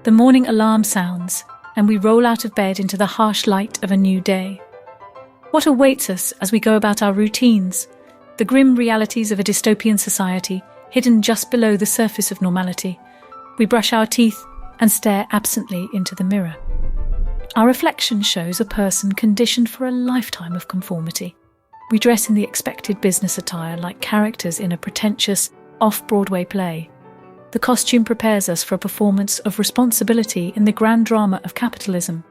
The morning alarm sounds, and we roll out of bed into the harsh light of a new day. What awaits us as we go about our routines? The grim realities of a dystopian society, hidden just below the surface of normality. We brush our teeth and stare absently into the mirror. Our reflection shows a person conditioned for a lifetime of conformity. We dress in the expected business attire like characters in a pretentious, off-Broadway play. The costume prepares us for a performance of responsibility in the grand drama of capitalism.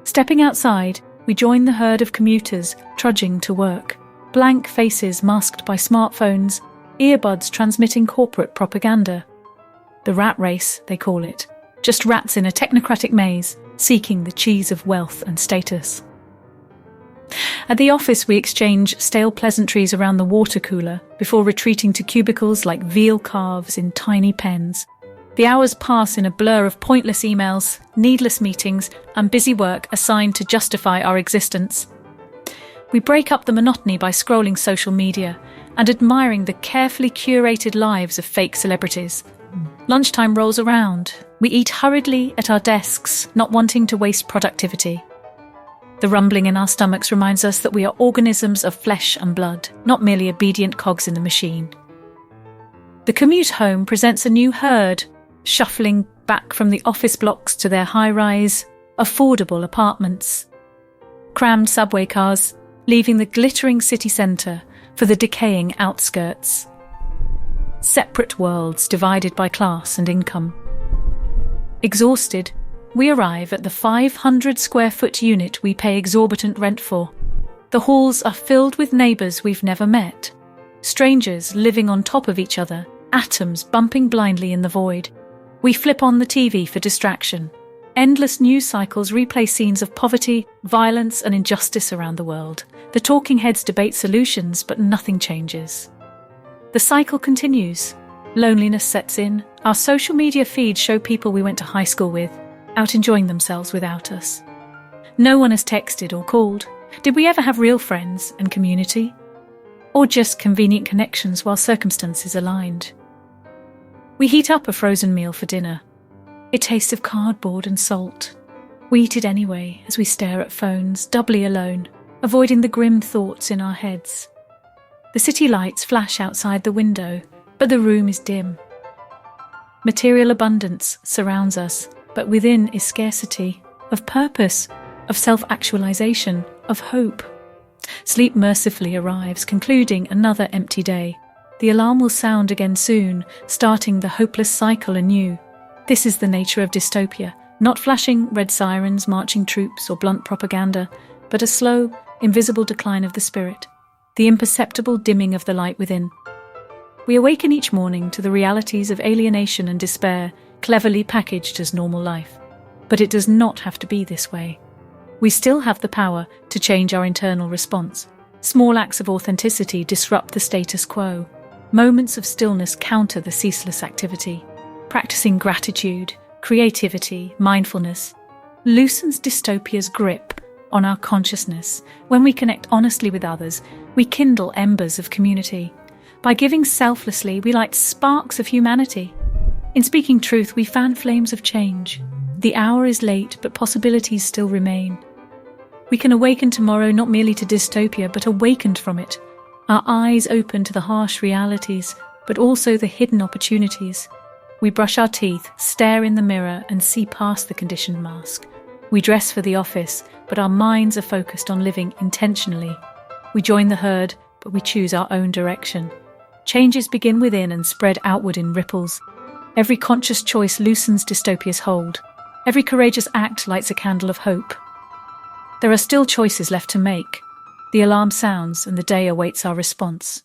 Stepping outside, we join the herd of commuters trudging to work. Blank faces masked by smartphones, earbuds transmitting corporate propaganda. The rat race, they call it. Just rats in a technocratic maze, seeking the cheese of wealth and status. At the office, we exchange stale pleasantries around the water cooler before retreating to cubicles like veal calves in tiny pens. The hours pass in a blur of pointless emails, needless meetings, and busy work assigned to justify our existence. We break up the monotony by scrolling social media and admiring the carefully curated lives of fake celebrities. Lunchtime rolls around. We eat hurriedly at our desks, not wanting to waste productivity. The rumbling in our stomachs reminds us that we are organisms of flesh and blood, not merely obedient cogs in the machine. The commute home presents a new herd, shuffling back from the office blocks to their high-rise, affordable apartments. Crammed subway cars, leaving the glittering city centre for the decaying outskirts. Separate worlds divided by class and income. Exhausted, we arrive at the 500-square-foot unit we pay exorbitant rent for. The halls are filled with neighbours we've never met. Strangers living on top of each other, atoms bumping blindly in the void. We flip on the TV for distraction. Endless news cycles replay scenes of poverty, violence and injustice around the world. The talking heads debate solutions, but nothing changes. The cycle continues. Loneliness sets in. Our social media feeds show people we went to high school with, out enjoying themselves without us. No one has texted or called. Did we ever have real friends and community? Or just convenient connections while circumstances aligned? We heat up a frozen meal for dinner. It tastes of cardboard and salt. We eat it anyway as we stare at phones, doubly alone, avoiding the grim thoughts in our heads. The city lights flash outside the window, but the room is dim. Material abundance surrounds us, but within is scarcity, of purpose, of self-actualization, of hope. Sleep mercifully arrives, concluding another empty day. The alarm will sound again soon, starting the hopeless cycle anew. This is the nature of dystopia, not flashing red sirens, marching troops, or blunt propaganda, but a slow, invisible decline of the spirit, the imperceptible dimming of the light within. We awaken each morning to the realities of alienation and despair, cleverly packaged as normal life. But it does not have to be this way. We still have the power to change our internal response. Small acts of authenticity disrupt the status quo. Moments of stillness counter the ceaseless activity. Practicing gratitude, creativity, mindfulness loosens dystopia's grip on our consciousness. When we connect honestly with others, we kindle embers of community. By giving selflessly, we light sparks of humanity. In speaking truth, we fan flames of change. The hour is late, but possibilities still remain. We can awaken tomorrow not merely to dystopia, but awakened from it. Our eyes open to the harsh realities, but also the hidden opportunities. We brush our teeth, stare in the mirror, and see past the conditioned mask. We dress for the office, but our minds are focused on living intentionally. We join the herd, but we choose our own direction. Changes begin within and spread outward in ripples. Every conscious choice loosens dystopia's hold. Every courageous act lights a candle of hope. There are still choices left to make. The alarm sounds and the day awaits our response.